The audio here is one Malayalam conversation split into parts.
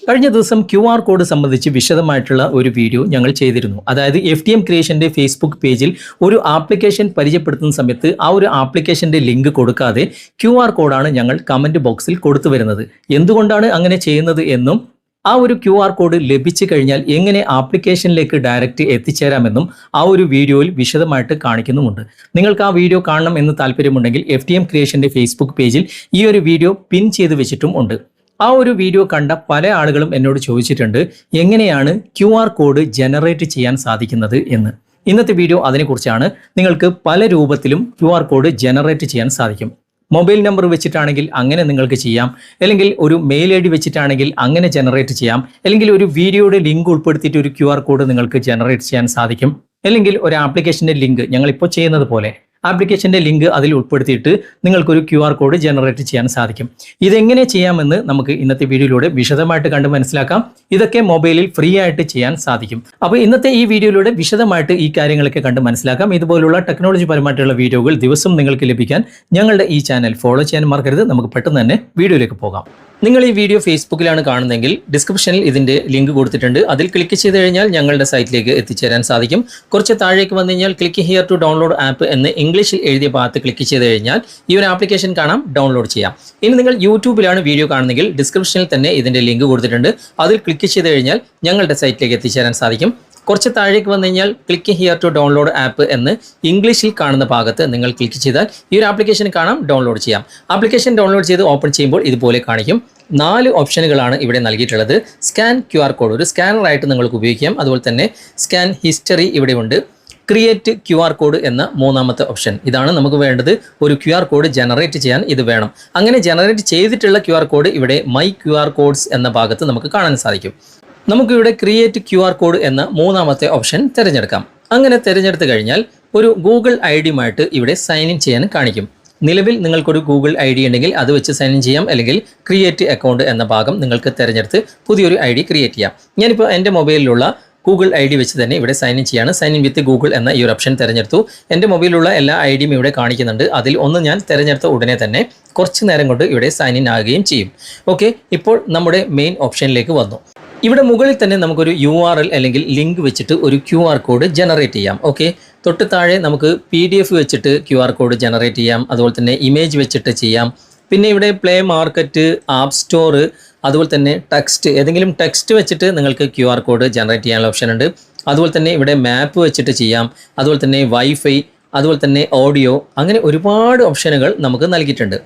കഴിഞ്ഞ ദിവസം QR കോഡ് സംബന്ധിച്ച് വിശദമായിട്ടുള്ള ഒരു വീഡിയോ ഞങ്ങൾ ചെയ്തിരുന്നു. അതായത് FTM ക്രിയേഷന്റെ ഫേസ്ബുക്ക് പേജിൽ ഒരു ആപ്ലിക്കേഷൻ പരിചയപ്പെടുത്തുന്ന സമയത്ത് ആ ഒരു ആപ്ലിക്കേഷന്റെ ലിങ്ക് കൊടുക്കാതെ QR കോഡാണ് ഞങ്ങൾ കമന്റ് ബോക്സിൽ കൊടുത്തു വരുന്നത്. എന്തുകൊണ്ടാണ് അങ്ങനെ ചെയ്യുന്നത് എന്നും ആ ഒരു QR കോഡ് ലഭിച്ചു കഴിഞ്ഞാൽ എങ്ങനെ ആപ്ലിക്കേഷനിലേക്ക് ഡയറക്റ്റ് എത്തിച്ചേരാമെന്നും ആ ഒരു വീഡിയോയിൽ വിശദമായിട്ട് കാണിക്കുന്നുമുണ്ട്. നിങ്ങൾക്ക് ആ വീഡിയോ കാണണം എന്ന് താല്പര്യമുണ്ടെങ്കിൽ FTM ക്രിയേഷന്റെ ഫേസ്ബുക്ക് പേജിൽ ഈ ഒരു വീഡിയോ പിൻ ചെയ്ത് വെച്ചിട്ടും ഉണ്ട്. ആ ഒരു വീഡിയോ കണ്ട പല ആളുകളും എന്നോട് ചോദിച്ചിട്ടുണ്ട് എങ്ങനെയാണ് QR കോഡ് ജനറേറ്റ് ചെയ്യാൻ സാധിക്കുന്നത് എന്ന്. ഇന്നത്തെ വീഡിയോ അതിനെക്കുറിച്ചാണ്. നിങ്ങൾക്ക് പല രൂപത്തിലും QR കോഡ് ജനറേറ്റ് ചെയ്യാൻ സാധിക്കും. മൊബൈൽ നമ്പർ വെച്ചിട്ടാണെങ്കിൽ അങ്ങനെ നിങ്ങൾക്ക് ചെയ്യാം, അല്ലെങ്കിൽ ഒരു മെയിൽ ID വെച്ചിട്ടാണെങ്കിൽ അങ്ങനെ ജനറേറ്റ് ചെയ്യാം, അല്ലെങ്കിൽ ഒരു വീഡിയോയുടെ ലിങ്ക് ഉൾപ്പെടുത്തിയിട്ട് ഒരു QR കോഡ് നിങ്ങൾക്ക് ജനറേറ്റ് ചെയ്യാൻ സാധിക്കും, അല്ലെങ്കിൽ ഒരു ആപ്ലിക്കേഷന്റെ ലിങ്ക് ഞങ്ങളിപ്പോൾ ചെയ്യുന്നത് പോലെ ആപ്ലിക്കേഷന്റെ ലിങ്ക് അതിൽ ഉൾപ്പെടുത്തിയിട്ട് നിങ്ങൾക്കൊരു QR കോഡ് ജനറേറ്റ് ചെയ്യാൻ സാധിക്കും. ഇതെങ്ങനെ ചെയ്യാമെന്ന് നമുക്ക് ഇന്നത്തെ വീഡിയോയിലൂടെ വിശദമായിട്ട് കണ്ട് മനസ്സിലാക്കാം. ഇതൊക്കെ മൊബൈലിൽ ഫ്രീ ആയിട്ട് ചെയ്യാൻ സാധിക്കും. അപ്പോൾ ഇന്നത്തെ ഈ വീഡിയോയിലൂടെ വിശദമായിട്ട് ഈ കാര്യങ്ങളൊക്കെ കണ്ട് മനസ്സിലാക്കാം. ഇതുപോലുള്ള ടെക്നോളജി പരമായിട്ടുള്ള വീഡിയോകൾ ദിവസം നിങ്ങൾക്ക് ലഭിക്കാൻ ഞങ്ങളുടെ ഈ ചാനൽ ഫോളോ ചെയ്യാൻ മറക്കരുത്. നമുക്ക് പെട്ടെന്ന് തന്നെ വീഡിയോയിലേക്ക് പോകാം. നിങ്ങൾ ഈ വീഡിയോ ഫേസ്ബുക്കിലാണ് കാണുന്നതെങ്കിൽ ഡിസ്ക്രിപ്ഷനിൽ ഇതിന്റെ ലിങ്ക് കൊടുത്തിട്ടുണ്ട്. അതിൽ ക്ലിക്ക് ചെയ്ത് കഴിഞ്ഞാൽ ഞങ്ങളുടെ സൈറ്റിലേക്ക് എത്തിച്ചേരാൻ സാധിക്കും. കുറച്ച് താഴേക്ക് വന്നു കഴിഞ്ഞാൽ click here to download app എന്ന് ഇംഗ്ലീഷിൽ എഴുതിയ ഭാഗത്ത് ക്ലിക്ക് ചെയ്ത് കഴിഞ്ഞാൽ ഈ ഒരു ആപ്ലിക്കേഷൻ കാണാം, ഡൗൺലോഡ് ചെയ്യാം. ഇനി നിങ്ങൾ യൂട്യൂബിലാണ് വീഡിയോ കാണുന്നതെങ്കിൽ ഡിസ്ക്രിപ്ഷനിൽ തന്നെ ഇതിന്റെ ലിങ്ക് കൊടുത്തിട്ടുണ്ട്. അതിൽ ക്ലിക്ക് ചെയ്ത് കഴിഞ്ഞാൽ ഞങ്ങളുടെ സൈറ്റിലേക്ക് എത്തിച്ചേരാൻ സാധിക്കും. കുറച്ച് താഴേക്ക് വന്നു കഴിഞ്ഞാൽ click here to download app എന്ന് ഇംഗ്ലീഷിൽ കാണുന്ന ഭാഗത്ത് നിങ്ങൾ ക്ലിക്ക് ചെയ്താൽ ഈ ഒരു ആപ്ലിക്കേഷൻ കാണാം, ഡൗൺലോഡ് ചെയ്യാം. ആപ്ലിക്കേഷൻ ഡൗൺലോഡ് ചെയ്ത് ഓപ്പൺ ചെയ്യുമ്പോൾ ഇതുപോലെ കാണിക്കും. 4 ഓപ്ഷനുകളാണ് ഇവിടെ നൽകിയിട്ടുള്ളത്. സ്കാൻ QR കോഡ്, ഒരു സ്കാനറായിട്ട് നിങ്ങൾക്ക് ഉപയോഗിക്കാം. അതുപോലെ തന്നെ സ്കാൻ ഹിസ്റ്ററി ഇവിടെ ഉണ്ട്. ക്രിയേറ്റ് QR കോഡ് എന്ന മൂന്നാമത്തെ ഓപ്ഷൻ, ഇതാണ് നമുക്ക് വേണ്ടത്. ഒരു QR കോഡ് ജനറേറ്റ് ചെയ്യാൻ ഇത് വേണം. അങ്ങനെ ജനറേറ്റ് ചെയ്തിട്ടുള്ള QR കോഡ് ഇവിടെ മൈ QR കോഡ്സ് എന്ന ഭാഗത്ത് നമുക്ക് കാണാൻ സാധിക്കും. നമുക്കിവിടെ ക്രിയേറ്റ് QR കോഡ് എന്ന മൂന്നാമത്തെ ഓപ്ഷൻ തിരഞ്ഞെടുക്കാം. അങ്ങനെ തിരഞ്ഞെടുത്ത് കഴിഞ്ഞാൽ ഒരു Google ID-യുമായിട്ട് ഇവിടെ സൈൻ ഇൻ ചെയ്യാൻ കാണിക്കും. നിലവിൽ നിങ്ങൾക്കൊരു Google ID ഉണ്ടെങ്കിൽ അത് വെച്ച് സൈൻ ഇൻ ചെയ്യാം, അല്ലെങ്കിൽ ക്രിയേറ്റ് അക്കൗണ്ട് എന്ന ഭാഗം നിങ്ങൾക്ക് തിരഞ്ഞെടുത്ത് പുതിയൊരു ID ക്രിയേറ്റ് ചെയ്യാം. ഞാനിപ്പോൾ എൻ്റെ മൊബൈലിലുള്ള Google ID വെച്ച് തന്നെ ഇവിടെ സൈൻ ഇൻ ചെയ്യാണ്. സൈൻ ഇൻ വിത്ത് ഗൂഗിൾ എന്ന ഈ ഒരു ഓപ്ഷൻ തിരഞ്ഞെടുത്തു. എൻ്റെ മൊബൈലിലുള്ള എല്ലാ ID-യും ഇവിടെ കാണിക്കുന്നുണ്ട്. അതിൽ ഒന്ന് ഞാൻ തിരഞ്ഞെടുത്ത ഉടനെ തന്നെ കുറച്ച് നേരം കൊണ്ട് ഇവിടെ സൈൻ ഇൻ ആകുകയും ചെയ്യും. ഓക്കെ, ഇപ്പോൾ നമ്മുടെ മെയിൻ ഓപ്ഷനിലേക്ക് വന്നു. ഇവിടെ മുകളിൽ തന്നെ നമുക്കൊരു URL അല്ലെങ്കിൽ ലിങ്ക് വെച്ചിട്ട് ഒരു QR കോഡ് ജനറേറ്റ് ചെയ്യാം. ഓക്കെ, തൊട്ട് താഴെ നമുക്ക് PDF വെച്ചിട്ട് QR കോഡ് ജനറേറ്റ് ചെയ്യാം. അതുപോലെ തന്നെ ഇമേജ് വെച്ചിട്ട് ചെയ്യാം. പിന്നെ ഇവിടെ പ്ലേ മാർക്കറ്റ്, ആപ്പ് സ്റ്റോർ, അതുപോലെ തന്നെ ടെക്സ്റ്റ്, ഏതെങ്കിലും ടെക്സ്റ്റ് വെച്ചിട്ട് നിങ്ങൾക്ക് QR കോഡ് ജനറേറ്റ് ചെയ്യാനുള്ള ഓപ്ഷൻ ഉണ്ട്. അതുപോലെ തന്നെ ഇവിടെ മാപ്പ് വെച്ചിട്ട് ചെയ്യാം. അതുപോലെ തന്നെ വൈഫൈ, അതുപോലെ തന്നെ ഓഡിയോ, അങ്ങനെ ഒരുപാട് ഓപ്ഷനുകൾ നമുക്ക് നൽകിയിട്ടുണ്ട്.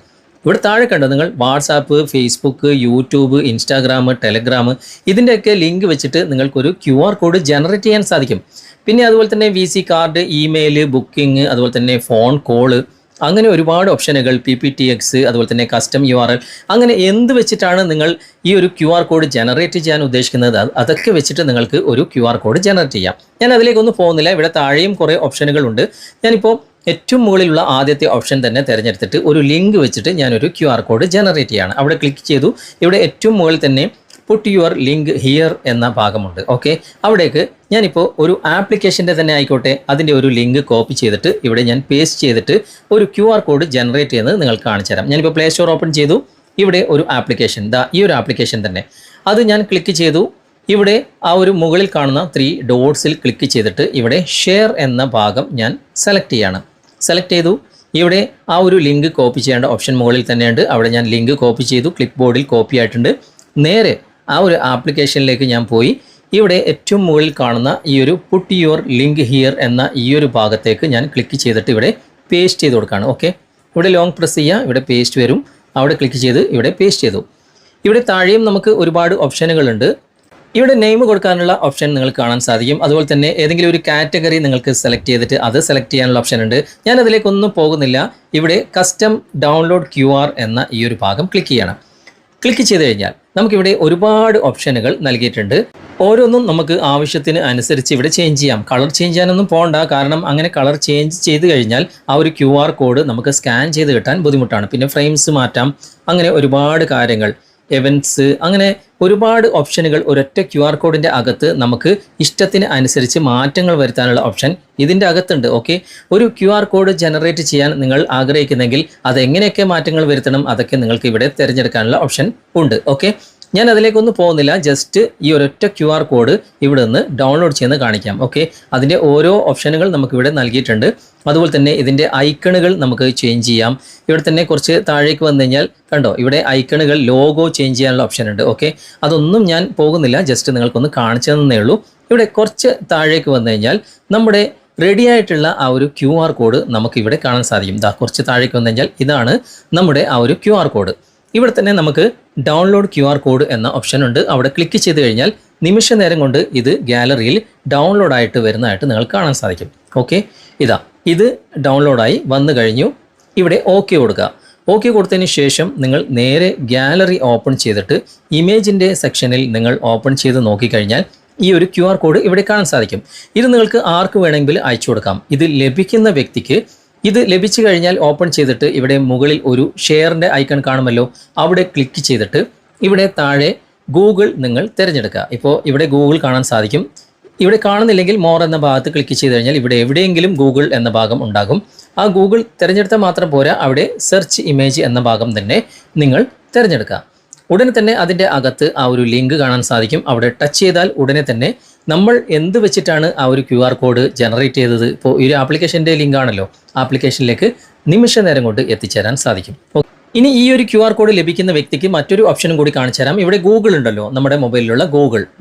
ഇവിടെ താഴെ കണ്ടോ നിങ്ങൾ WhatsApp, Facebook, YouTube, Instagram, Telegram, ഇതിൻ്റെയൊക്കെ ലിങ്ക് വെച്ചിട്ട് നിങ്ങൾക്കൊരു QR കോഡ് ജനറേറ്റ് ചെയ്യാൻ സാധിക്കും. പിന്നെ അതുപോലെ തന്നെ VC കാർഡ്, ഇമെയിൽ, ബുക്കിംഗ്, അതുപോലെ തന്നെ ഫോൺ കോള്, അങ്ങനെ ഒരുപാട് ഓപ്ഷനുകൾ, PPTX, അതുപോലെ തന്നെ കസ്റ്റം URL, അങ്ങനെ എന്ത് വെച്ചിട്ടാണ് നിങ്ങൾ ഈ ഒരു QR കോഡ് ജനറേറ്റ് ചെയ്യാൻ ഉദ്ദേശിക്കുന്നത് അതൊക്കെ വെച്ചിട്ട് നിങ്ങൾക്ക് ഒരു QR കോഡ് ജനറേറ്റ് ചെയ്യാം. ഞാൻ അതിലേക്കൊന്നും പോകുന്നില്ല. ഇവിടെ താഴെയും കുറേ ഓപ്ഷനുകളുണ്ട്. ഞാനിപ്പോൾ ഏറ്റവും മുകളിലുള്ള ആദ്യത്തെ ഓപ്ഷൻ തന്നെ തിരഞ്ഞെടുത്തിട്ട് ഒരു ലിങ്ക് വെച്ചിട്ട് ഞാനൊരു QR കോഡ് ജനറേറ്റ് ചെയ്യാണ്. അവിടെ ക്ലിക്ക് ചെയ്തു. ഇവിടെ ഏറ്റവും മുകളിൽ തന്നെ പുട്ട് യുവർ ലിങ്ക് ഹിയർ എന്ന ഭാഗമുണ്ട്. ഓക്കെ, അവിടേക്ക് ഞാനിപ്പോൾ ഒരു ആപ്ലിക്കേഷൻ്റെ തന്നെ ആയിക്കോട്ടെ അതിൻ്റെ ഒരു ലിങ്ക് കോപ്പി ചെയ്തിട്ട് ഇവിടെ ഞാൻ പേസ്റ്റ് ചെയ്തിട്ട് ഒരു QR കോഡ് ജനറേറ്റ് ചെയ്യുന്നത് നിങ്ങൾക്ക് കാണിച്ചു തരാം. ഞാനിപ്പോൾ പ്ലേ സ്റ്റോർ ഓപ്പൺ ചെയ്തു. ഇവിടെ ഒരു ആപ്ലിക്കേഷൻ, ഈ ഒരു ആപ്ലിക്കേഷൻ തന്നെ, അത് ഞാൻ ക്ലിക്ക് ചെയ്തു. ഇവിടെ ആ ഒരു മുകളിൽ കാണുന്ന 3 ഡോട്ട്സിൽ ക്ലിക്ക് ചെയ്തിട്ട് ഇവിടെ ഷെയർ എന്ന ഭാഗം ഞാൻ സെലക്ട് ചെയ്യാണ്. സെലക്ട് ചെയ്തു. ഇവിടെ ആ ഒരു ലിങ്ക് കോപ്പി ചെയ്യേണ്ട ഓപ്ഷൻ മുകളിൽ തന്നെയുണ്ട്. അവിടെ ഞാൻ ലിങ്ക് കോപ്പി ചെയ്തു. ക്ലിപ്പ് ബോർഡിൽ കോപ്പി ആയിട്ടുണ്ട്. നേരെ ആ ഒരു ആപ്ലിക്കേഷനിലേക്ക് ഞാൻ പോയി. ഇവിടെ ഏറ്റവും മുകളിൽ കാണുന്ന ഈ ഒരു പുട്ട് യുവർ ലിങ്ക് ഹിയർ എന്ന ഈ ഒരു ഭാഗത്തേക്ക് ഞാൻ ക്ലിക്ക് ചെയ്തിട്ട് ഇവിടെ പേസ്റ്റ് ചെയ്ത് കൊടുക്കുകയാണ്. ഓക്കെ, ഇവിടെ ലോങ് പ്രസ് ചെയ്യുക, ഇവിടെ പേസ്റ്റ് വരും. അവിടെ ക്ലിക്ക് ചെയ്ത് ഇവിടെ പേസ്റ്റ് ചെയ്തു. ഇവിടെ താഴെയും നമുക്ക് ഒരുപാട് ഓപ്ഷനുകളുണ്ട്. ഇവിടെ നെയിം കൊടുക്കാനുള്ള ഓപ്ഷൻ നിങ്ങൾക്ക് കാണാൻ സാധിക്കും. അതുപോലെ തന്നെ ഏതെങ്കിലും ഒരു കാറ്റഗറി നിങ്ങൾക്ക് സെലക്ട് ചെയ്തിട്ട് അത് സെലക്ട് ചെയ്യാനുള്ള ഓപ്ഷൻ ഉണ്ട്. ഞാൻ അതിലേക്കൊന്നും പോകുന്നില്ല. ഇവിടെ കസ്റ്റം ഡൗൺലോഡ് QR എന്ന ഈ ഒരു ഭാഗം ക്ലിക്ക് ചെയ്യണം. ക്ലിക്ക് ചെയ്ത് കഴിഞ്ഞാൽ നമുക്കിവിടെ ഒരുപാട് ഓപ്ഷനുകൾ നൽകിയിട്ടുണ്ട്. ഓരോന്നും നമുക്ക് ആവശ്യത്തിന് അനുസരിച്ച് ഇവിടെ ചേഞ്ച് ചെയ്യാം. കളർ ചേഞ്ച് ചെയ്യാനൊന്നും പോകണ്ട, കാരണം അങ്ങനെ കളർ ചേഞ്ച് ചെയ്ത് കഴിഞ്ഞാൽ ആ ഒരു QR കോഡ് നമുക്ക് സ്കാൻ ചെയ്ത് കിട്ടാൻ ബുദ്ധിമുട്ടാണ്. പിന്നെ ഫ്രെയിംസ് മാറ്റാം, അങ്ങനെ ഒരുപാട് കാര്യങ്ങൾ, എവൻറ്റ്സ്, അങ്ങനെ ഒരുപാട് ഓപ്ഷനുകൾ ഒരൊറ്റ QR കോഡിൻ്റെ അകത്ത് നമുക്ക് ഇഷ്ടത്തിന് അനുസരിച്ച് മാറ്റങ്ങൾ വരുത്താനുള്ള ഓപ്ഷൻ ഇതിൻ്റെ അകത്തുണ്ട്. ഓക്കെ, ഒരു QR കോഡ് ജനറേറ്റ് ചെയ്യാൻ നിങ്ങൾ ആഗ്രഹിക്കുന്നെങ്കിൽ അതെങ്ങനെയൊക്കെ മാറ്റങ്ങൾ വരുത്തണം അതൊക്കെ നിങ്ങൾക്ക് ഇവിടെ തിരഞ്ഞെടുക്കാനുള്ള ഓപ്ഷൻ ഉണ്ട്. ഓക്കെ, ഞാൻ അതിലേക്കൊന്നും പോകുന്നില്ല, ജസ്റ്റ് ഈ ഒരൊറ്റ QR കോഡ് ഇവിടെ നിന്ന് ഡൗൺലോഡ് ചെയ്യുന്ന കാണിക്കാം. ഓക്കെ, അതിൻ്റെ ഓരോ ഓപ്ഷനുകൾ നമുക്കിവിടെ നൽകിയിട്ടുണ്ട്. അതുപോലെ തന്നെ ഇതിൻ്റെ ഐക്കണുകൾ നമുക്ക് ചേഞ്ച് ചെയ്യാം. ഇവിടെ തന്നെ കുറച്ച് താഴേക്ക് വന്നു കഴിഞ്ഞാൽ കണ്ടോ, ഇവിടെ ഐക്കണുകൾ ലോഗോ ചേഞ്ച് ചെയ്യാനുള്ള ഓപ്ഷൻ ഉണ്ട്. ഓക്കെ, അതൊന്നും ഞാൻ പോകുന്നില്ല, ജസ്റ്റ് നിങ്ങൾക്കൊന്ന് കാണിച്ചു തന്നേ ഉള്ളൂ. ഇവിടെ കുറച്ച് താഴേക്ക് വന്നു കഴിഞ്ഞാൽ നമ്മുടെ റെഡി ആയിട്ടുള്ള ആ ഒരു QR കോഡ് നമുക്കിവിടെ കാണാൻ സാധിക്കും. കുറച്ച് താഴേക്ക് വന്നു കഴിഞ്ഞാൽ ഇതാണ് നമ്മുടെ ആ ഒരു QR കോഡ്. ഇവിടെ തന്നെ നമുക്ക് ഡൗൺലോഡ് QR കോഡ് എന്ന ഓപ്ഷൻ ഉണ്ട്. അവിടെ ക്ലിക്ക് ചെയ്ത് കഴിഞ്ഞാൽ നിമിഷ നേരം കൊണ്ട് ഇത് ഗാലറിയിൽ ഡൗൺലോഡ് ആയിട്ട് വരുന്നതായിട്ട് നിങ്ങൾക്ക് കാണാൻ സാധിക്കും. ഓക്കെ, ഇത് ഡൗൺലോഡായി വന്നു കഴിഞ്ഞു. ഇവിടെ ഓക്കെ കൊടുക്കുക. ഓക്കെ കൊടുത്തതിന് ശേഷം നിങ്ങൾ നേരെ ഗാലറി ഓപ്പൺ ചെയ്തിട്ട് ഇമേജിൻ്റെ സെക്ഷനിൽ നിങ്ങൾ ഓപ്പൺ ചെയ്ത് നോക്കിക്കഴിഞ്ഞാൽ ഈ ഒരു QR കോഡ് ഇവിടെ കാണാൻ സാധിക്കും. ഇത് നിങ്ങൾക്ക് ആർക്ക് വേണമെങ്കിൽ അയച്ചു കൊടുക്കാം. ഇത് ലഭിക്കുന്ന വ്യക്തിക്ക് ഇത് ലഭിച്ചു കഴിഞ്ഞാൽ ഓപ്പൺ ചെയ്തിട്ട് ഇവിടെ മുകളിൽ ഒരു ഷെയറിൻ്റെ ഐക്കൺ കാണുമല്ലോ, അവിടെ ക്ലിക്ക് ചെയ്തിട്ട് ഇവിടെ താഴെ ഗൂഗിൾ നിങ്ങൾ തിരഞ്ഞെടുക്കുക. ഇപ്പോൾ ഇവിടെ ഗൂഗിൾ കാണാൻ സാധിക്കും. ഇവിടെ കാണുന്നില്ലെങ്കിൽ മോർ എന്ന ഭാഗത്ത് ക്ലിക്ക് ചെയ്ത് കഴിഞ്ഞാൽ ഇവിടെ എവിടെയെങ്കിലും ഗൂഗിൾ എന്ന ഭാഗം ഉണ്ടാകും. ആ ഗൂഗിൾ തിരഞ്ഞെടുത്താൽ മാത്രം പോരാ, അവിടെ സെർച്ച് ഇമേജ് എന്ന ഭാഗം തന്നെ നിങ്ങൾ തിരഞ്ഞെടുക്കുക. ഉടനെ തന്നെ അതിൻ്റെ അകത്ത് ആ ഒരു ലിങ്ക് കാണാൻ സാധിക്കും. അവിടെ ടച്ച് ചെയ്താൽ ഉടനെ തന്നെ നമ്മൾ എന്ത് വെച്ചിട്ടാണ് ആ ഒരു QR കോഡ് ജനറേറ്റ് ചെയ്തത്, ഇപ്പോൾ ഈ ഒരു ആപ്ലിക്കേഷൻ്റെ ലിങ്ക് ആണല്ലോ, ആപ്ലിക്കേഷനിലേക്ക് നിമിഷ നേരം കൊണ്ട് എത്തിച്ചേരാൻ സാധിക്കും. ഇനി ഈ ഒരു QR കോഡ് ലഭിക്കുന്ന വ്യക്തിക്ക് മറ്റൊരു ഓപ്ഷനും കൂടി കാണിച്ചു തരാം. ഇവിടെ ഗൂഗിൾ ഉണ്ടല്ലോ, നമ്മുടെ മൊബൈലിലുള്ള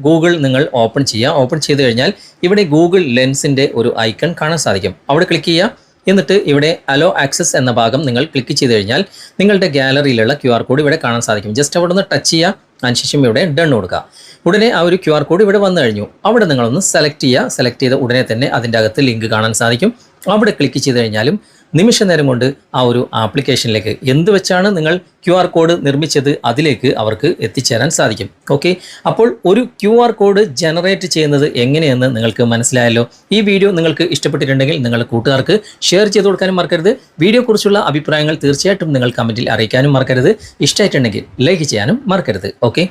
ഗൂഗിൾ നിങ്ങൾ ഓപ്പൺ ചെയ്യുക. ഓപ്പൺ ചെയ്ത് കഴിഞ്ഞാൽ ഇവിടെ ഗൂഗിൾ ലെൻസിൻ്റെ ഒരു ഐക്കൺ കാണാൻ സാധിക്കും. അവിടെ ക്ലിക്ക് ചെയ്യുക. എന്നിട്ട് ഇവിടെ അലോ ആക്സസ് എന്ന ഭാഗം നിങ്ങൾ ക്ലിക്ക് ചെയ്ത് കഴിഞ്ഞാൽ നിങ്ങളുടെ ഗാലറിയിലുള്ള QR കോഡ് ഇവിടെ കാണാൻ സാധിക്കും. ജസ്റ്റ് അവിടെ നിന്ന് ടച്ച് ചെയ്യുക, അതിനുശേഷം ഇവിടെ ഡൺ കൊടുക്കുക. ഉടനെ ആ ഒരു QR കോഡ് ഇവിടെ വന്നു കഴിഞ്ഞു. അവിടെ നിങ്ങളൊന്ന് സെലക്ട് ചെയ്യുക. സെലക്ട് ചെയ്ത ഉടനെ തന്നെ അതിൻ്റെ അകത്ത് ലിങ്ക് കാണാൻ സാധിക്കും. അവിടെ ക്ലിക്ക് ചെയ്ത് കഴിഞ്ഞാലും നിമിഷ നേരം കൊണ്ട് ആ ഒരു ആപ്ലിക്കേഷനിലേക്ക് എന്ത് വെച്ചാണ് നിങ്ങൾ QR കോഡ് നിർമ്മിച്ചത് അതിലേക്ക് അവർക്ക് എത്തിച്ചേരാൻ സാധിക്കും. ഓക്കെ, അപ്പോൾ ഒരു QR കോഡ് ജനറേറ്റ് ചെയ്യുന്നത് എങ്ങനെയെന്ന് നിങ്ങൾക്ക് മനസ്സിലായല്ലോ. ഈ വീഡിയോ നിങ്ങൾക്ക് ഇഷ്ടപ്പെട്ടിട്ടുണ്ടെങ്കിൽ നിങ്ങളുടെ കൂട്ടുകാർക്ക് ഷെയർ ചെയ്ത് കൊടുക്കാനും മറക്കരുത്. വീഡിയോയെക്കുറിച്ചുള്ള അഭിപ്രായങ്ങൾ തീർച്ചയായിട്ടും നിങ്ങൾ കമൻറ്റിൽ അറിയിക്കാനും മറക്കരുത്. ഇഷ്ടമായിട്ടുണ്ടെങ്കിൽ ലൈക്ക് ചെയ്യാനും മറക്കരുത്. ഓക്കെ,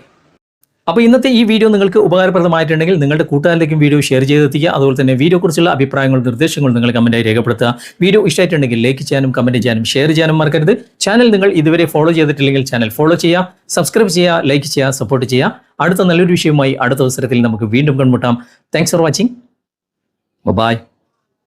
അപ്പോൾ ഇന്നത്തെ ഈ വീഡിയോ നിങ്ങൾക്ക് ഉപകാരപ്രദമായിട്ടുണ്ടെങ്കിൽ നിങ്ങളുടെ കൂട്ടുകാരിലേക്കും വീഡിയോ ഷെയർ ചെയ്തെത്തിക്കുക. അതുപോലെ തന്നെ വീഡിയോയെക്കുറിച്ചുള്ള അഭിപ്രായങ്ങളും നിർദ്ദേശങ്ങളും നിങ്ങൾ കമൻറ്റായി രേഖപ്പെടുത്തുക. വീഡിയോ ഇഷ്ടമായിട്ടുണ്ടെങ്കിൽ ലൈക്ക് ചെയ്യാനും കമൻറ്റ് ചെയ്യാനും ഷെയർ ചെയ്യാനും മറക്കരുത്. ചാനൽ നിങ്ങൾ ഇതുവരെ ഫോളോ ചെയ്തിട്ടില്ലെങ്കിൽ ചാനൽ ഫോളോ ചെയ്യുക, സബ്സ്ക്രൈബ് ചെയ്യുക, ലൈക്ക് ചെയ്യുക, സപ്പോർട്ട് ചെയ്യുക. അടുത്ത നല്ലൊരു വിഷയവുമായി അടുത്ത അവസരത്തിൽ നമുക്ക് വീണ്ടും കണ്ടുമുട്ടാം. Thanks for watching. ബൈ.